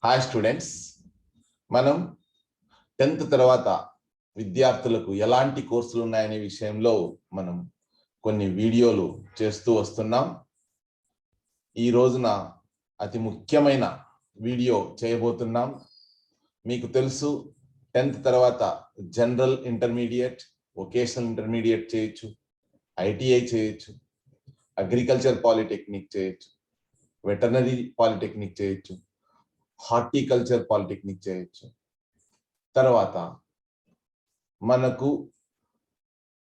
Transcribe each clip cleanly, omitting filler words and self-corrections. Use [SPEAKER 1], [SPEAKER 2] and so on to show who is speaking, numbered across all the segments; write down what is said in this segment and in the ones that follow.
[SPEAKER 1] Hi students, మనం 10th తర్వాత విద్యార్థులకు ఎలాంటి కోర్సులు ఉన్నాయనే విషయంలో మనం కొన్ని వీడియోలు చేస్తూ వస్తున్నాం. ఈ రోజున అతి ముఖ్యమైన వీడియో చేయబోతున్నాం. మీకు తెలుసు 10th తర్వాత జనరల్ ఇంటర్మీడియట్, వొకేషనల్ ఇంటర్మీడియట్ చేయొచ్చు, ఐటీఐ చేయొచ్చు, అగ్రికల్చర్ పాలిటెక్నిక్ చేయొచ్చు, వెటర్నరీ పాలిటెక్నిక్ చేయొచ్చు, హార్టికల్చర్ పాలిటెక్నిక్ చేయొచ్చు. తర్వాత మనకు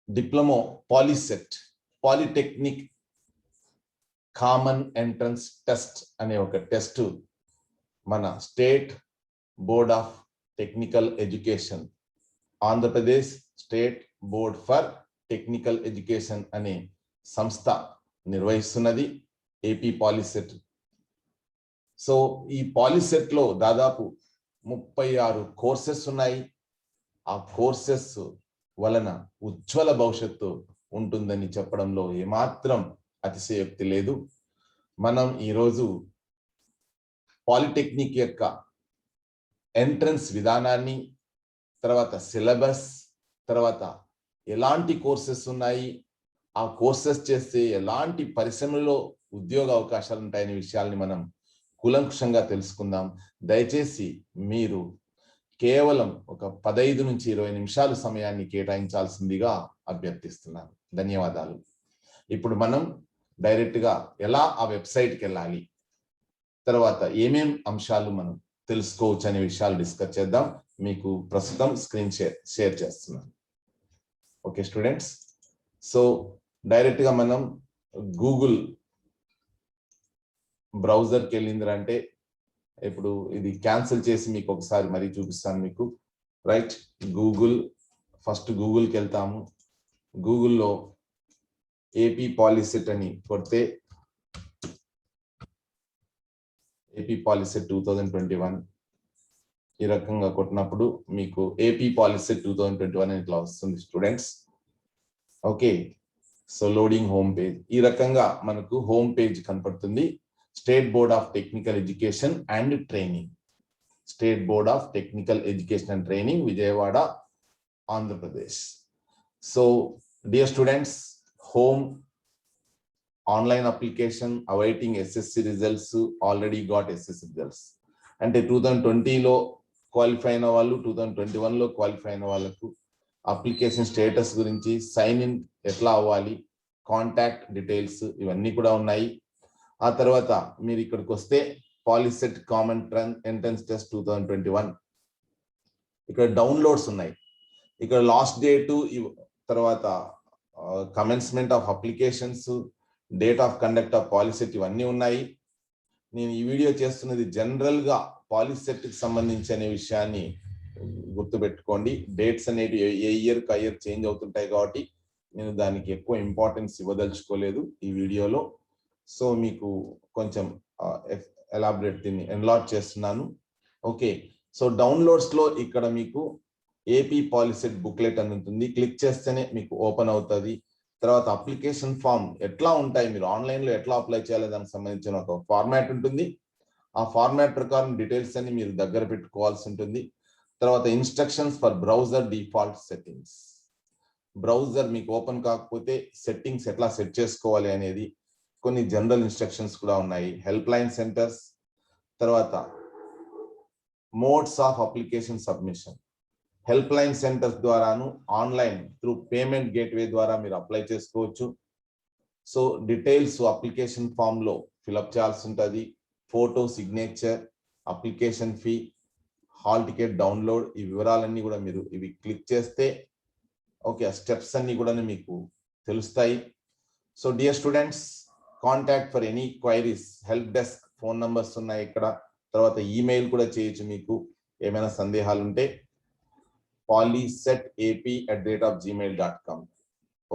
[SPEAKER 1] diploma POLYCET polytechnic common entrance test అనే ఒక టెస్ట్ మన state board of technical education, Andhra Pradesh state board for technical education అనే సంస్థ నిర్వహిస్తున్నది, ఏపీ పాలిసెట్. సో ఈ పాలిసెట్ లో దాదాపు 36 కోర్సెస్ ఉన్నాయి. ఆ కోర్సెస్ వలన ఉజ్వల భవిష్యత్తు ఉంటుందని చెప్పడంలో ఏమాత్రం అతిశయోక్తి లేదు. మనం ఈరోజు పాలిటెక్నిక్ యొక్క ఎంట్రన్స్ విధానాన్ని, తర్వాత సిలబస్, తర్వాత ఎలాంటి కోర్సెస్ ఉన్నాయి, ఆ కోర్సెస్ చేస్తే ఎలాంటి పరిశ్రమలో ఉద్యోగ అవకాశాలు ఉంటాయనే విషయాల్ని మనం కూలంకుషంగా తెలుసుకుందాం. దయచేసి మీరు కేవలం ఒక 15 నుంచి 20 నిమిషాలు సమయాన్ని కేటాయించాల్సిందిగా అభ్యర్థిస్తున్నాను. ధన్యవాదాలు. ఇప్పుడు మనం డైరెక్ట్ గా ఎలా ఆ వెబ్సైట్కి వెళ్ళాలి, తర్వాత ఏమేం అంశాలు మనం తెలుసుకోవచ్చు అనే విషయాలు డిస్కస్ చేద్దాం. మీకు ప్రస్తుతం స్క్రీన్ షేర్ చేస్తున్నాను. ఓకే స్టూడెంట్స్, సో డైరెక్ట్ గా మనం గూగుల్ బ్రౌజర్కి వెళ్ళిందంటే, ఇప్పుడు ఇది క్యాన్సిల్ చేసి మీకు ఒకసారి మరీ చూపిస్తాను మీకు. రైట్, గూగుల్, ఫస్ట్ గూగుల్కి వెళ్తాము. గూగుల్లో ఏపీ పాలిసెట్ అని కొడితే ఏపీ పాలిసెట్ 2021 ఈ రకంగా కొట్టినప్పుడు మీకు ఏపీ పాలిసెట్ 2021 అని ఇట్లా వస్తుంది students. Okay, so loading home page, ఈ రకంగా మనకు హోమ్ పేజ్ కనపడుతుంది. State board of technical education and training, state board of technical education and training, Vijayawada, Andhra Pradesh. So dear students, home online application awaiting SSC results, already got SSC results. అంటే 2020లో qualify అయిన వాళ్ళు, 2021లో qualify అయిన వాళ్ళకు application status గురించి, sign in ఎట్లా అవ్వాలి, contact details ఇవన్నీ కూడా ఉన్నాయి. ఆ తర్వాత మీరు ఇక్కడికి వస్తే పాలిసెట్ కామన్ ఎంట్రన్స్ టెస్ట్ 2021 ఇక్కడ డౌన్లోడ్స్ ఉన్నాయి. ఇక్కడ లాస్ట్ డేట్, తర్వాత commencement of applications, date of conduct of POLYCET ఇవన్నీ ఉన్నాయి. నేను ఈ వీడియో చేస్తున్నది జనరల్ గా పాలిసెట్ కి సంబంధించి అనే విషయాన్ని గుర్తుపెట్టుకోండి. డేట్స్ అనేవి ఏ ఇయర్ కి ఇయర్ చేంజ్ అవుతుంటాయి కాబట్టి నేను దానికి ఎక్కువ ఇంపార్టెన్స్ ఇవ్వదలుచుకోలేదు ఈ వీడియోలో. సో మీకు కొంచెం ఎలాబరేట్ దీన్ని ఎన్లార్జ్ చేస్తున్నాను. ఓకే, సో డౌన్లోడ్స్ లో ఇక్కడ మీకు ఏపీ పాలిసెట్ బుక్లెట్ అని ఉంటుంది. క్లిక్ చేస్తేనే మీకు ఓపెన్ అవుతుంది. తర్వాత అప్లికేషన్ ఫామ్ ఎట్లా ఉంటాయి, మీరు ఆన్లైన్ లో ఎట్లా అప్లై చేయాలి దానికి సంబంధించిన ఒక ఫార్మాట్ ఉంటుంది. ఆ ఫార్మాట్ ప్రకారం డీటెయిల్స్ అన్ని మీరు దగ్గర పెట్టుకోవాల్సి ఉంటుంది. తర్వాత instructions for browser default settings, browser మీకు ఓపెన్ కాకపోతే సెట్టింగ్స్ ఎట్లా సెట్ చేసుకోవాలి అనేది కొన్ని జనరల్ ఇన్స్ట్రక్షన్స్ కూడా ఉన్నాయి. హెల్ప్ లైన్ సెంటర్స్, తర్వాత modes of application submission, help line centres ద్వారాను ఆన్లైన్ త్రూ పేమెంట్ గేట్వే ద్వారా మీరు అప్లై చేసుకోవచ్చు. సో డీటెయిల్స్ అప్లికేషన్ ఫామ్ లో ఫిల్అప్ చేయాల్సి ఉంటుంది. Photo, signature, application fee, hall ticket download, ఈ వివరాలన్నీ కూడా మీరు ఇవి క్లిక్ చేస్తే ఓకే స్టెప్స్ అన్ని కూడా మీకు తెలుస్తాయి. So dear students, contact for any queries, help desk phone numbers ఉన్నాయి ఇక్కడ. తర్వాత ఈమెయిల్ కూడా చేయొచ్చు మీకు ఏమైనా సందేహాలు ఉంటే, polysetap@gmail.com.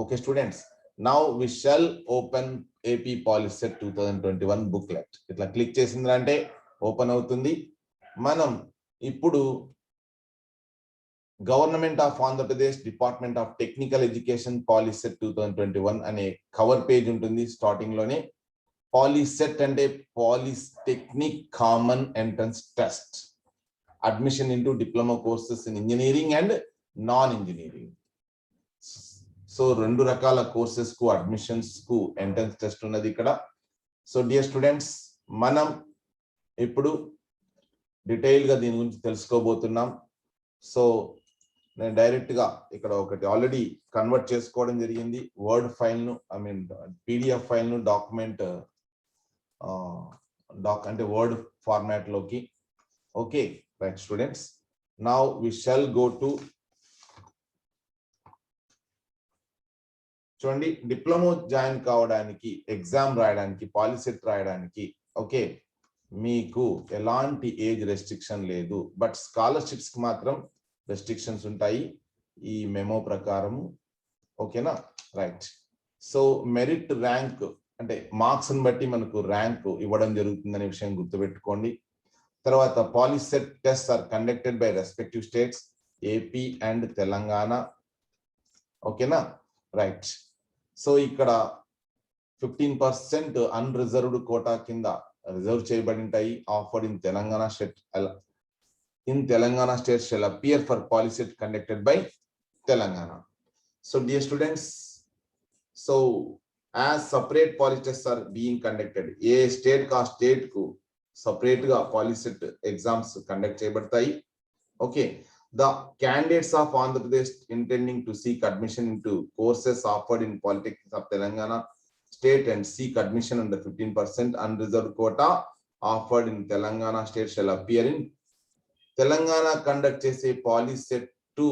[SPEAKER 1] Okay students, now we shall open AP polycet 2021 booklet. ఇట్లా క్లిక్ చేసిందంటే ఓపెన్ అవుతుంది. మనం ఇప్పుడు government of Andhra Pradesh department of technical education polycet 2021 అనే కవర్ పేజ్ ఉంటుంది స్టార్టింగ్ లోనే. పాలిసెట్ అంటే polytechnic common entrance test, admission into diploma courses in engineering and non engineering. So 2 రకాల కోర్సెస్ కు అడ్మిషన్స్ కు ఎంట్రన్స్ టెస్ట్ ఉన్నది ఇక్కడ. సో డియర్ స్టూడెంట్స్, మనం ఇప్పుడు డీటెయిల్ గా దీని గురించి తెలుసుకోబోతున్నాం. సో నేను డైరెక్ట్ గా ఇక్కడ ఒకటి ఆల్రెడీ కన్వర్ట్ చేసుకోవడం జరిగింది, వర్డ్ ఫైల్ ను, PDF ఫైల్ ను డాక్యుమెంట్ అంటే వర్డ్ ఫార్మాట్ లోకి. Okay right students, now we shall go to, చూడండి, డిప్లొమా జాయిన్ కావడానికి, ఎగ్జామ్ రాయడానికి, పాలిసెట్ రాయడానికి ఓకే మీకు ఎలాంటి ఏజ్ రెస్ట్రిక్షన్ లేదు, బట్ స్కాలర్షిప్స్ కి మాత్రం రెస్ట్రిక్షన్స్ ఉంటాయి ఈ మెమో ప్రకారము. ఓకేనా రైట్. సో మెరిట్ ర్యాంక్ అంటే మార్క్స్ ని బట్టి మనకు ర్యాంక్ ఇవ్వడం జరుగుతుందనే విషయం గుర్తుపెట్టుకోండి. తర్వాత polycet test are conducted by respective states AP and Telangana. ఓకేనా రైట్. సో ఇక్కడ 15% అన్రిజర్వ్డ్ కోటా కింద రిజర్వ్ చేయబడి ఉంటాయి. Offered in Telangana state shall appear for POLYCET conducted by Telangana. So dear students, so as separate POLYCETs are being conducted, ఏ state కా state కు separate గా POLYCET exams conduct చేయబడతాయి. Okay, the candidates of Andhra Pradesh intending to seek admission into courses offered in Polytechnics of Telangana state and seek admission under 15% unreserved quota offered in Telangana state shall appear in Telangana conduct chese Polyset 2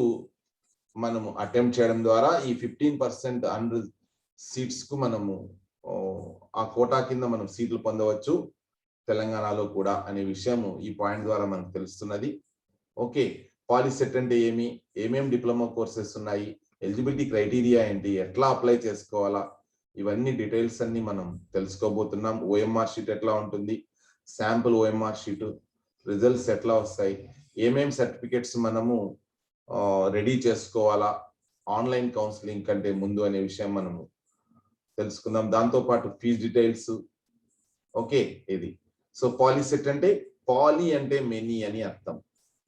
[SPEAKER 1] మనము attempt చేయడం ద్వారా ఈ 15% unreserved seats కు మనము ఆ quota కింద మనం సీట్లు పొందవచ్చు తెలంగాణలో కూడా అనే విషయము ఈ పాయింట్ ద్వారా మనకు తెలుస్తున్నది. ఓకే, పాలిసెట్ అంటే ఏమేం డిప్లొమా కోర్సెస్ ఉన్నాయి, ఎలిజిబిలిటీ క్రైటీరియా ఏంటి, ఎట్లా అప్లై చేసుకోవాలా, ఇవన్నీ డీటెయిల్స్ అన్ని మనం తెలుసుకోబోతున్నాం. ఓఎంఆర్ షీట్ ఎట్లా ఉంటుంది, శాంపుల్ ఓఎంఆర్ షీట్, రిజల్ట్స్ ఎట్లా వస్తాయి, ఏమేం సర్టిఫికెట్స్ మనము రెడీ చేసుకోవాలా ఆన్లైన్ కౌన్సిలింగ్ కంటే ముందు అనే విషయం మనము తెలుసుకుందాం. దాంతో పాటు ఫీజ్ డీటెయిల్స్. ఓకే, ఇది సో పాలిసెట్ అంటే పాలి అంటే మెనీ అని అర్థం,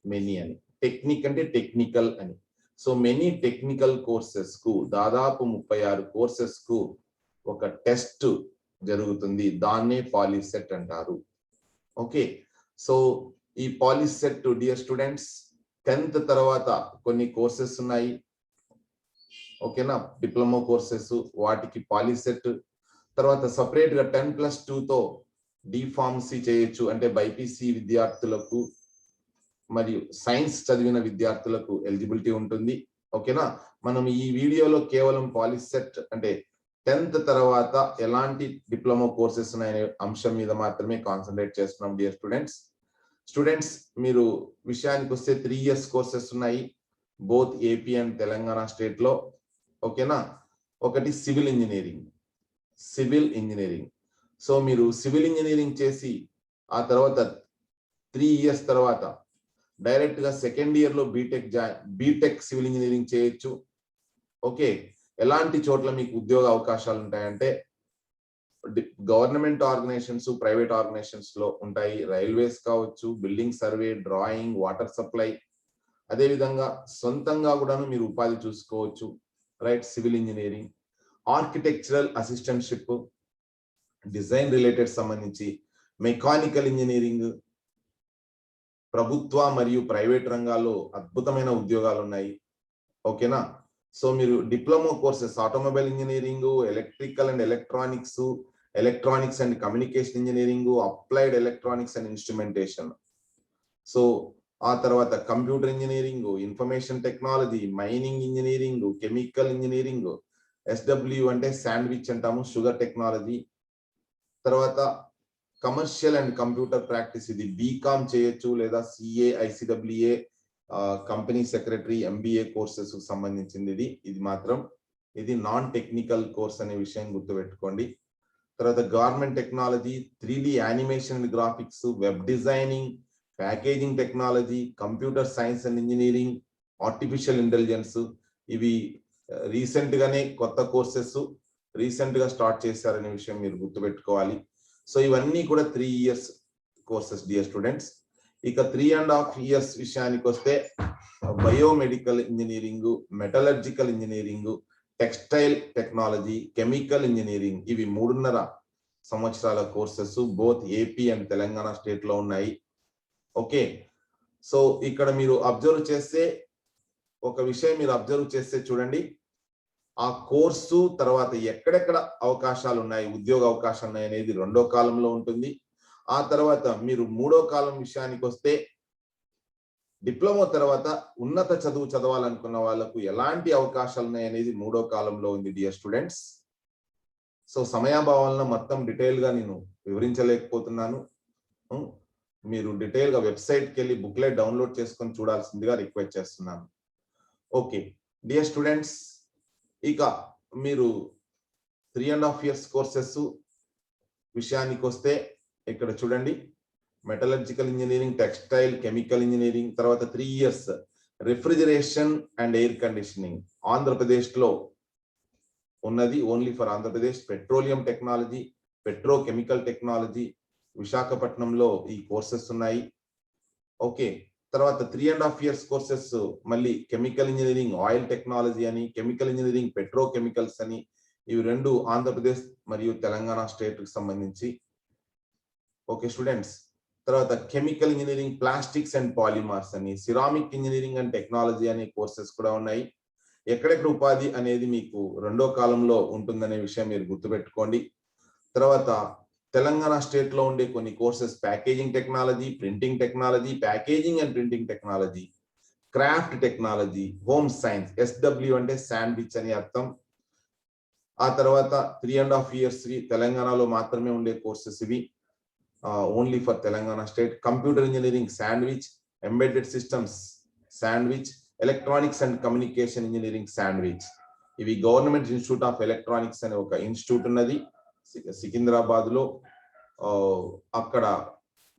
[SPEAKER 1] మెనీ అని, టెక్నిక్ అంటే టెక్నికల్ అని. సో మెనీ టెక్నికల్ కోర్సెస్ కు దాదాపు 36 కోర్సెస్ కు ఒక టెస్ట్ జరుగుతుంది, దాన్నే పాలిసెట్ అంటారు. ఓకే, సో ఈ పాలిసెట్ డియర్ స్టూడెంట్స్ 10th తర్వాత కొన్ని కోర్సెస్ ఉన్నాయి. ఓకేనా, డిప్లొమా కోర్సెస్, వాటికి పాలిసెట్. తర్వాత సపరేట్ గా 10+2 తో డిఫార్మసీ చేయొచ్చు, అంటే బైపీసీ విద్యార్థులకు మరియు సైన్స్ చదివిన విద్యార్థులకు ఎలిజిబిలిటీ ఉంటుంది. ఓకేనా, మనం ఈ వీడియోలో కేవలం పాలిసెట్ అంటే 10th తర్వాత ఎలాంటి డిప్లొమా కోర్సెస్ ఉన్నాయనే అంశం మీద మాత్రమే కాన్సన్ట్రేట్ చేస్తున్నాం డియర్ స్టూడెంట్స్. మీరు విషయానికి వస్తే 3 years కోర్సెస్ ఉన్నాయి both AP and Telangana state లో. ఓకేనా, ఒకటి సివిల్ ఇంజనీరింగ్. సో మీరు సివిల్ ఇంజనీరింగ్ చేసి ఆ తర్వాత 3 years తర్వాత డైరెక్ట్ గా సెకండ్ ఇయర్ లో బీటెక్ సివిల్ ఇంజనీరింగ్ చేయొచ్చు. ఓకే, ఎలాంటి చోట్ల మీకు ఉద్యోగ అవకాశాలు ఉంటాయంటే గవర్నమెంట్ ఆర్గనైజేషన్స్, ప్రైవేట్ ఆర్గనైజేషన్స్ లో ఉంటాయి. రైల్వేస్ కావచ్చు, building survey, drawing, water supply, అదే విధంగా సొంతంగా కూడాను మీరు ఉపాధి చూసుకోవచ్చు. Right, civil engineering, architectural assistantship, design related సంబంధించి, మెకానికల్ ఇంజనీరింగ్, ప్రభుత్వ మరియు ప్రైవేట్ రంగాల్లో అద్భుతమైన ఉద్యోగాలు ఉన్నాయి. ఓకేనా, సో మీరు diploma courses automobile engineering, electrical and electronics and communication engineering, applied electronics and instrumentation, so ఆ తర్వాత computer engineering, information technology, mining engineering, chemical engineering, SW అంటే శాండ్విచ్ అంటాము, షుగర్ టెక్నాలజీ. తర్వాత కమర్షియల్ అండ్ కంప్యూటర్ ప్రాక్టీస్, ఇది BCom చేయొచ్చు లేదా CA, ICWA, company secretary, MBA courses సంబంధించింది. ఇది మాత్రం ఇది నాన్ టెక్నికల్ కోర్స్ అనే విషయం గుర్తుపెట్టుకోండి. తర్వాత government technology, 3D animation and graphics, web designing, packaging technology, computer science and engineering, artificial intelligence, ఇవి రీసెంట్ గానే కొత్త కోర్సెస్ రీసెంట్ గా స్టార్ట్ చేశారనే విషయం మీరు గుర్తుపెట్టుకోవాలి. సో ఇవన్నీ కూడా 3 years కోర్సెస్ డియర్ స్టూడెంట్స్. ఇక 3.5 years విషయానికి వస్తే biomedical engineering, metallurgical engineering, textile technology, chemical engineering, ఇవి 3.5 సంవత్సరాల courses both AP and Telangana state లో ఉన్నాయి. ఓకే, సో ఇక్కడ మీరు అబ్జర్వ్ చేస్తే ఒక విషయం మీరు అబ్జర్వ్ చేస్తే చూడండి, ఆ కోర్సు తర్వాత ఎక్కడెక్కడ అవకాశాలు ఉన్నాయి, ఉద్యోగ అవకాశాలు ఉన్నాయి అనేది 2వ కాలంలో ఉంటుంది. ఆ తర్వాత మీరు 3వ కాలం విషయానికి వస్తే డిప్లొమా తర్వాత ఉన్నత చదువు చదవాలనుకున్న వాళ్ళకు ఎలాంటి అవకాశాలు ఉన్నాయి అనేది 3వ కాలంలో ఉంది డియర్ స్టూడెంట్స్. సో సమయాభావాలను మొత్తం డీటెయిల్ గా నేను వివరించలేకపోతున్నాను. మీరు డీటెయిల్ గా వెబ్సైట్కి వెళ్ళి బుక్లెట్ డౌన్లోడ్ చేసుకొని చూడాల్సిందిగా రిక్వెస్ట్ చేస్తున్నాను. ఓకే డియర్ స్టూడెంట్స్, ఇక మీరు 3.5 years కోర్సెస్ విషయానికి వస్తే ఇక్కడ చూడండి, metallurgical engineering, textile, chemical engineering, తర్వాత 3 years refrigeration and air conditioning Andhra Pradesh లో ఉన్నది, only for Andhra Pradesh. Petroleum technology, petrochemical technology విశాఖపట్నంలో ఈ కోర్సెస్ ఉన్నాయి. ఓకే, తర్వాత 3.5 years కోర్సెస్ మళ్ళీ కెమికల్ ఇంజనీరింగ్, ఆయిల్ టెక్నాలజీ అని, కెమికల్ ఇంజనీరింగ్, పెట్రోకెమికల్స్ అని, ఇవి 2 ఆంధ్రప్రదేశ్ మరియు తెలంగాణ స్టేట్ కి సంబంధించి. ఓకే స్టూడెంట్స్, తర్వాత chemical engineering, plastics and polymers అని, సిరామిక్ ఇంజనీరింగ్ అండ్ టెక్నాలజీ అనే కోర్సెస్ కూడా ఉన్నాయి. ఎక్కడెక్కడ ఉపాధి అనేది మీకు 2వ కాలంలో ఉంటుందనే విషయం మీరు గుర్తుపెట్టుకోండి. తర్వాత తెలంగాణ స్టేట్ లో ఉండే కొన్ని courses packaging technology, printing technology, packaging and printing technology, craft technology, home science, SW అంటే శాండ్విచ్ అని అర్థం. ఆ తర్వాత 3.5 years తెలంగాణలో మాత్రమే ఉండే కోర్సెస్ ఇవి, only for Telangana state. Computer engineering sandwich, embedded systems sandwich, electronics and communication engineering sandwich. ఇవి గవర్నమెంట్ ఇన్స్టిట్యూట్ ఆఫ్ ఎలక్ట్రానిక్స్ అనే ఒక ఇన్స్టిట్యూట్ ఉన్నది సికింద్రాబాద్ లో. అక్కడ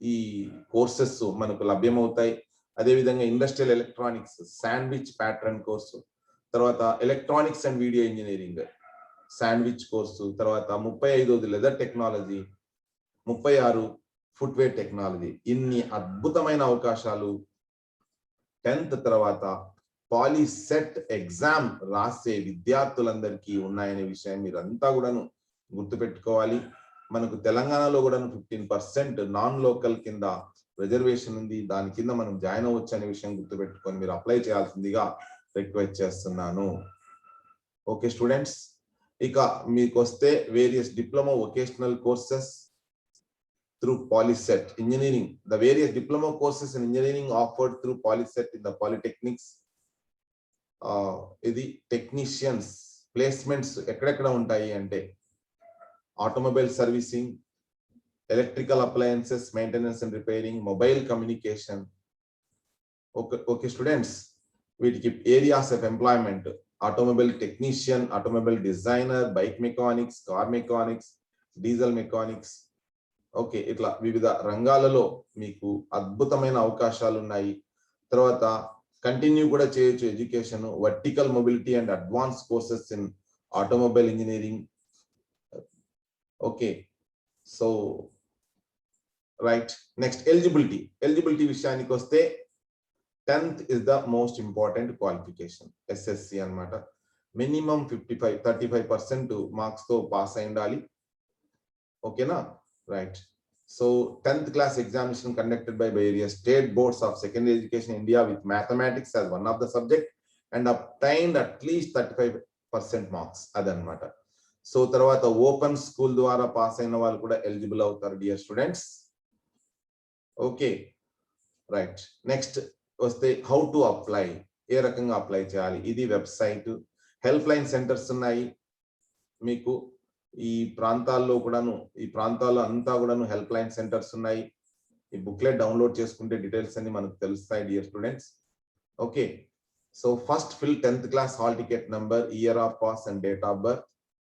[SPEAKER 1] ఈ కోర్సెస్ మనకు లభ్యమవుతాయి. అదేవిధంగా industrial electronics sandwich pattern course, తర్వాత electronics and video engineering sandwich course, తర్వాత 35ది లెదర్ టెక్నాలజీ, 36 ఫుట్వేర్ టెక్నాలజీ. ఇన్ని అద్భుతమైన అవకాశాలు 10th తర్వాత పాలిసెట్ ఎగ్జామ్ రాసే విద్యార్థులందరికీ ఉన్నాయనే విషయం మీరంతా కూడాను గుర్తుపెట్టుకోవాలి. మనకు తెలంగాణలో కూడా 15% నాన్ లోకల్ కింద రిజర్వేషన్ ఉంది, దాని కింద మనం జాయిన్ అవ్వచ్చు అనే విషయం గుర్తుపెట్టుకొని మీరు అప్లై చేయాల్సిందిగా రిక్వెస్ట్ చేస్తున్నాను. ఓకే స్టూడెంట్స్, ఇక మీకు వస్తే various diploma vocational courses through Polyset engineering. The various diploma courses in engineering offered through Polyset in the polytechnics. ఇది టెక్నీషియన్స్ ప్లేస్మెంట్స్ ఎక్కడెక్కడ ఉంటాయి అంటే automobile servicing, electrical appliances maintenance and repairing, mobile communication. Okay students, వీటికి areas of employment automobile technician, automobile designer, bike mechanics, car mechanics, diesel mechanics. Okay, ఇట్లా వివిధ రంగాలలో మీకు అద్భుతమైన అవకాశాలు ఉన్నాయి. తర్వాత కంటిన్యూ కూడా చేయొచ్చు education, vertical mobility and advance courses in automobile engineering. Okay, so right, next eligibility విషయానికి వస్తే 10th is the most important qualification, SSC అన్నమాట. మినిమం 35% మార్క్స్ తో పాస్ అయి ఉండాలి. ఓకేనా, right. So 10th class examination conducted by various state boards of secondary education in India with mathematics as one of the subject and obtained at least 35% marks అదన్నమాట. So తర్వాత open school ద్వారా pass అయిన వాళ్ళు కూడా eligible అవుతారు dear students. Okay right, next వస్తే how to apply, ఏ రకంగా apply చేయాలి. ఇది వెబ్సైట్, హెల్ప్ లైన్ సెంటర్స్ ఉన్నాయి మీకు ఈ ప్రాంతాల్లో కూడాను, ఈ ప్రాంతాల్లో అంతా కూడాను హెల్ప్ లైన్ సెంటర్స్ ఉన్నాయి. ఈ బుక్లెట్ డౌన్లోడ్ చేసుకుంటే డీటెయిల్స్ అన్ని మనకు తెలుస్తాయి dear students. Okay, so first fill 10th class hall ticket number, year of pass and date of birth.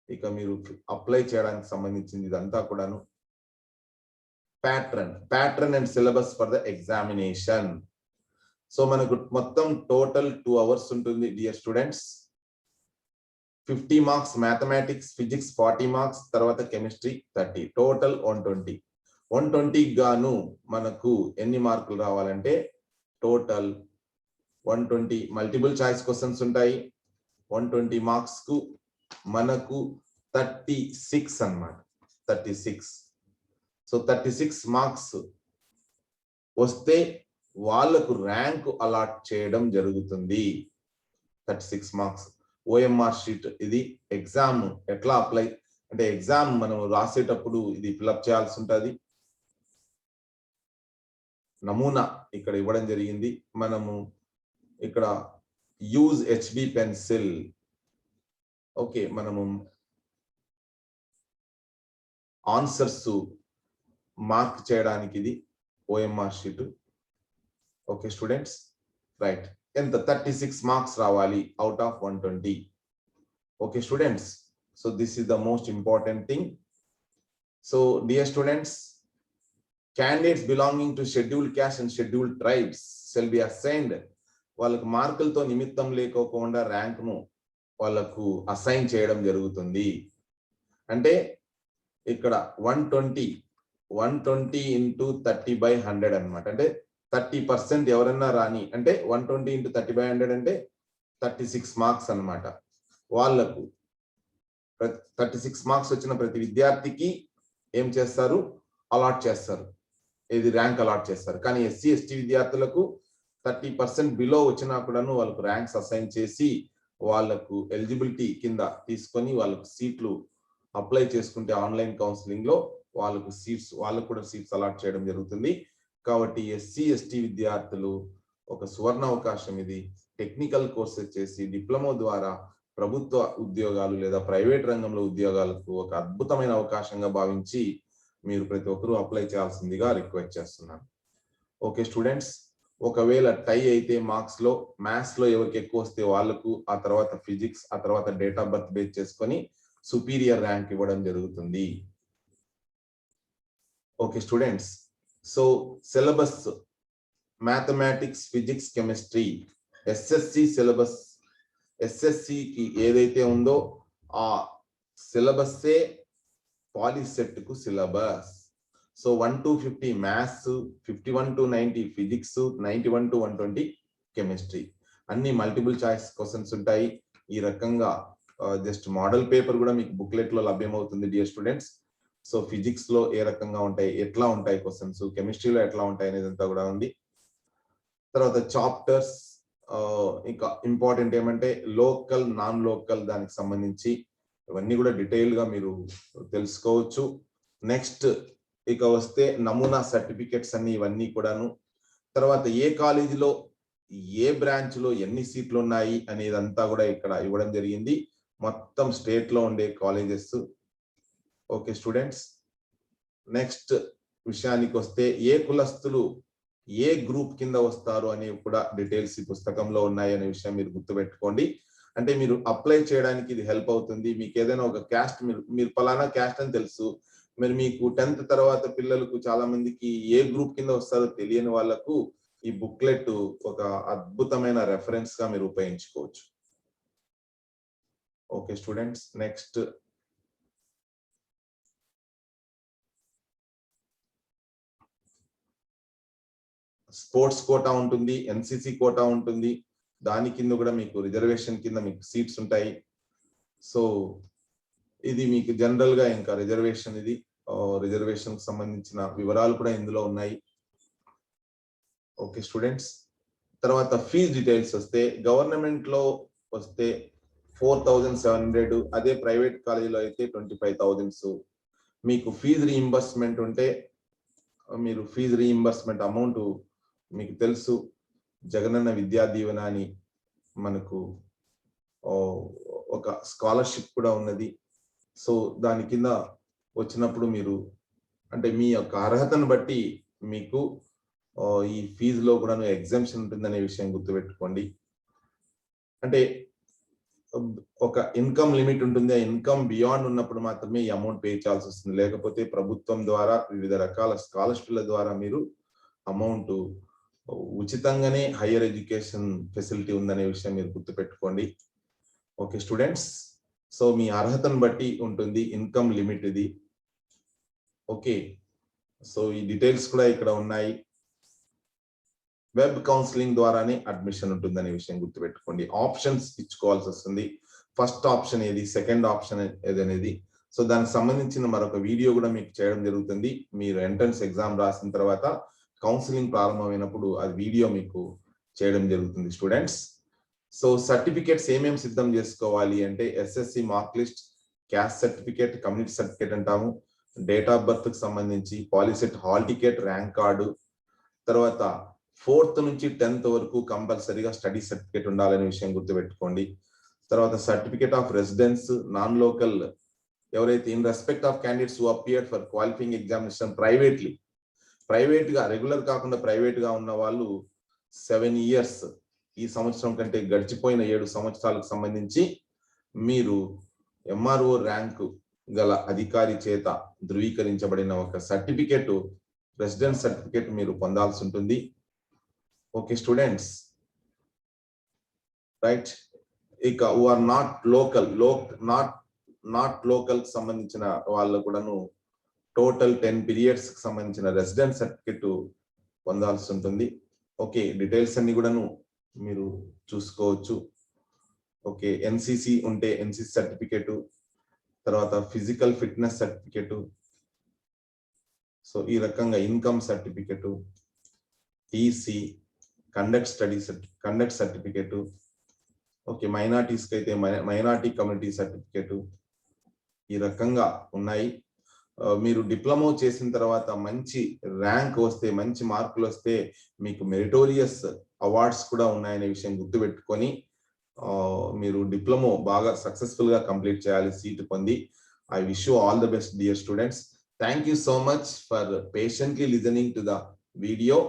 [SPEAKER 1] ఇక మీరు అప్లై చేయడానికి సంబంధించింది ఇదంతా కూడాను. Pattern and syllabus for the examination. So మనకు మొత్తం టోటల్ 2 hours ఉంటుంది dear students. 50 marks mathematics, physics 40 marks, తర్వాత కెమిస్ట్రీ 30, టోటల్ 120. 120 గాను మనకు ఎన్ని మార్కులు రావాలంటే టోటల్ 120 మల్టిపుల్ చాయిస్ క్వశ్చన్స్ ఉంటాయి. 120 మార్క్స్ కు మనకు 36 అన్నమాట. 36. సో 36 మార్క్స్ వస్తే వాళ్ళకు ర్యాంక్ అలాట్ చేయడం జరుగుతుంది. 36 మార్క్స్ ఓఎంఆర్ షీట్. ఇది ఎగ్జామ్ ఎట్లా అప్లై అంటే ఎగ్జామ్ మనం రాసేటప్పుడు ఇది ఫిల్అప్ చేయాల్సి ఉంటుంది. నమూనా ఇక్కడ ఇవ్వడం జరిగింది. మనము ఇక్కడ యూజ్ హెచ్బి పెన్సిల్. ఓకే, మనము ఆన్సర్స్ మార్క్ చేయడానికి ఇది OMR sheet. Okay students, right. ఎంత 36 మార్క్స్ రావాలి out of 120. Okay students, so this is the most important thing. So dear students, candidates belonging to scheduled caste and scheduled tribes shall be assigned. వాళ్ళకు మార్కులతో నిమిత్తం లేకోకుండా rank ను వాళ్ళకు assign చేయడం జరుగుతుంది. అంటే ఇక్కడ 120 into 30/100 అన్నమాట. అంటే 30% ఎవరన్నా రాని అంటే 120 into 30/100 అంటే 36 మార్క్స్ అన్నమాట. వాళ్ళకు 36 మార్క్స్ వచ్చిన ప్రతి విద్యార్థికి ఏం చేస్తారు, అలాట్ చేస్తారు. ఇది ర్యాంక్ అలాట్ చేస్తారు. కానీ ఎస్సీ ఎస్టీ విద్యార్థులకు 30% బిలో వచ్చినా కూడాను వాళ్ళకు ర్యాంక్స్ అసైన్ చేసి వాళ్ళకు ఎలిజిబిలిటీ కింద తీసుకొని వాళ్ళకు సీట్లు అప్లై చేసుకుంటే ఆన్లైన్ కౌన్సిలింగ్ లో వాళ్ళకు కూడా సీట్స్ అలాట్ చేయడం జరుగుతుంది. కాబట్టి ఎస్సీ ఎస్టీ విద్యార్థులు ఒక సువర్ణ అవకాశం ఇది. టెక్నికల్ కోర్సెస్ చేసి డిప్లొమా ద్వారా ప్రభుత్వ ఉద్యోగాలు లేదా ప్రైవేట్ రంగంలో ఉద్యోగాలకు ఒక అద్భుతమైన అవకాశంగా భావించి మీరు ప్రతి ఒక్కరూ అప్లై చేయాల్సిందిగా రిక్వెస్ట్ చేస్తున్నాను. ఓకే స్టూడెంట్స్, ఒకవేళ టై అయితే మార్క్స్ లో మ్యాథ్స్ లో ఎవరికి ఎక్కువ వస్తే వాళ్ళకు, ఆ తర్వాత ఫిజిక్స్, ఆ తర్వాత డేట్ ఆఫ్ బర్త్ బేస్ చేసుకొని సుపీరియర్ ర్యాంక్ ఇవ్వడం జరుగుతుంది. Okay students, so syllabus mathematics, physics, chemistry SSC syllabus, ఎస్ఎస్సికి ఏదైతే ఉందో ఆ సిలబస్సే పాలిసెట్ కు syllabus. So 1 to 50 maths, 51 to 90 physics, 91 to 120 chemistry. అన్ని మల్టిపుల్ చాయిస్ క్వశ్చన్స్ ఉంటాయి. ఈ రకంగా జస్ట్ మోడల్ పేపర్ కూడా మీకు బుక్లెట్ లో లభ్యమవుతుంది డియర్ స్టూడెంట్స్. సో ఫిజిక్స్ లో ఏ రకంగా ఉంటాయి, ఎట్లా ఉంటాయి క్వశ్చన్స్, కెమిస్ట్రీలో ఎట్లా ఉంటాయి అనేది అంతా కూడా ఉంది. తర్వాత చాప్టర్స్, ఇంకా ఇంపార్టెంట్ ఏమంటే లోకల్, నాన్ లోకల్ దానికి సంబంధించి ఇవన్నీ కూడా డీటెయిల్ గా మీరు తెలుసుకోవచ్చు. నెక్స్ట్ ఇక వస్తే నమూనా సర్టిఫికెట్స్ అన్ని ఇవన్నీ కూడాను. తర్వాత ఏ కాలేజీలో ఏ బ్రాంచ్ లో ఎన్ని సీట్లు ఉన్నాయి అనేదంతా కూడా ఇక్కడ ఇవ్వడం జరిగింది. మొత్తం స్టేట్ లో ఉండే కాలేజెస్. ఓకే స్టూడెంట్స్, నెక్స్ట్ విషయానికి వస్తే ఏ కులస్తులు ఏ గ్రూప్ కింద వస్తారు అనేవి కూడా డీటెయిల్స్ ఈ పుస్తకంలో ఉన్నాయి అనే విషయం మీరు గుర్తుపెట్టుకోండి. అంటే మీరు అప్లై చేయడానికి ఇది హెల్ప్ అవుతుంది. మీకు ఏదైనా ఒక క్యాస్ట్, మీరు పలానా క్యాస్ట్ అని తెలుసు, మరి మీకు 10th తర్వాత పిల్లలకు చాలా మందికి ఏ గ్రూప్ కింద వస్తారో తెలియని వాళ్ళకు ఈ బుక్లెట్ ఒక అద్భుతమైన రెఫరెన్స్ గా మీరు ఉపయోగించుకోవచ్చు. Okay students, next sports quota ఉంటుంది, ఎన్సిసి కోటా ఉంటుంది. దాని కింద కూడా మీకు రిజర్వేషన్ కింద మీకు సీట్స్ ఉంటాయి. సో ఇది మీకు జనరల్ గా ఇంకా రిజర్వేషన్, ఇది రిజర్వేషన్ కి సంబంధించిన వివరాలు కూడా ఇందులో ఉన్నాయి. ఓకే స్టూడెంట్స్, తర్వాత ఫీజ్ డీటెయిల్స్ వస్తే గవర్నమెంట్ లో వస్తే 4,700, అదే ప్రైవేట్ కాలేజీలో అయితే 25,000. మీకు ఫీజు రీఇంబర్స్మెంట్ ఉంటే మీరు ఫీజు రీఇంబర్స్మెంట్ అమౌంట్ మీకు తెలుసు, జగనన్న విద్యా దీవెన అని మనకు ఒక స్కాలర్షిప్ కూడా ఉన్నది. సో దాని కింద వచ్చినప్పుడు మీరు అంటే మీ యొక్క అర్హతను బట్టి మీకు ఈ ఫీజులో కూడా ఎగ్జామ్షన్ ఉంటుందనే విషయం గుర్తుపెట్టుకోండి. అంటే ఒక ఇన్కమ్ లిమిట్ ఉంటుంది, ఆ ఇన్కమ్ బియాండ్ ఉన్నప్పుడు మాత్రమే ఈ అమౌంట్ పే చేయాల్సి వస్తుంది. లేకపోతే ప్రభుత్వం ద్వారా వివిధ రకాల స్కాలర్షిప్ల ద్వారా మీరు అమౌంట్ ఉచితంగానే హైయర్ ఎడ్యుకేషన్ ఫెసిలిటీ ఉందనే విషయం మీరు గుర్తుపెట్టుకోండి. ఓకే స్టూడెంట్స్, సో మీ అర్హతను బట్టి ఉంటుంది, ఇన్కమ్ లిమిట్ ఇది. ఓకే, సో ఈ డీటెయిల్స్ కూడా ఇక్కడ ఉన్నాయి. వెబ్ కౌన్సిలింగ్ ద్వారానే అడ్మిషన్ ఉంటుందనే విషయం గుర్తుపెట్టుకోండి. ఆప్షన్స్ ఇచ్చుకోవాల్సి వస్తుంది. ఫస్ట్ ఆప్షన్ ఏది, సెకండ్ ఆప్షన్ ఏది అనేది. సో దానికి సంబంధించిన మరొక వీడియో కూడా మీకు చేయడం జరుగుతుంది. మీరు ఎంట్రన్స్ ఎగ్జామ్ రాసిన తర్వాత కౌన్సిలింగ్ ప్రారంభమైనప్పుడు అది వీడియో మీకు చేయడం జరుగుతుంది స్టూడెంట్స్. సో సర్టిఫికేట్స్ ఏమేమి సిద్ధం చేసుకోవాలి అంటే SSC mark list, caste certificate, community certificate అంటాము, డేట్ ఆఫ్ బర్త్ కి సంబంధించి, POLYCET hall ticket, rank card, తర్వాత 4th నుంచి 10th వరకు కంపల్సరీగా స్టడీ సర్టిఫికేట్ ఉండాలనే విషయం గుర్తుపెట్టుకోండి. తర్వాత certificate of residence, non local ఎవరైతే in respect of candidates who appeared for qualifying examination private గా రెగ్యులర్ కాకుండా ప్రైవేట్ గా ఉన్న వాళ్ళు 7 years, ఈ సంవత్సరం కంటే గడిచిపోయిన 7 సంవత్సరాలకు సంబంధించి మీరు ఎంఆర్ఓ ర్యాంకు గల అధికారి చేత ధృవీకరించబడిన ఒక సర్టిఫికేట్, రెసిడెన్స్ సర్టిఫికేట్ మీరు పొందాల్సి ఉంటుంది. Okay students, right. ఇక హూ ఆర్ నాట్ లోకల్ సంబంధించిన వాళ్ళు కూడాను టోటల్ 10 periods కి సంబంధించిన రెసిడెన్స్ సర్టిఫికేట్ పొందాల్సి ఉంటుంది. ఓకే, డీటెయిల్స్ అన్ని కూడాను మీరు చూసుకోవచ్చు. ఓకే, ఎన్సిసి ఉంటే ఎన్సిసి సర్టిఫికేట్, తర్వాత ఫిజికల్ ఫిట్నెస్ సర్టిఫికేట్, సో ఈ రకంగా income certificate, TC, conduct certificate. Okay, minorities కి అయితే మైనార్టీ కమ్యూనిటీ సర్టిఫికేట్, ఈ రకంగా ఉన్నాయి. మీరు డిప్లొమా చేసిన తర్వాత మంచి ర్యాంక్ వస్తే, మంచి మార్కులు వస్తే మీకు మెరిటోరియస్ అవార్డ్స్ కూడా ఉన్నాయనే విషయం గుర్తుపెట్టుకొని మీరు డిప్లొమా బాగా సక్సెస్ఫుల్ గా కంప్లీట్ చేయాలి సీట్ పొంది. I wish you all the best dear students. Thank you so much for patiently listening to the video.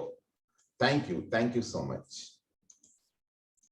[SPEAKER 1] Thank you so much.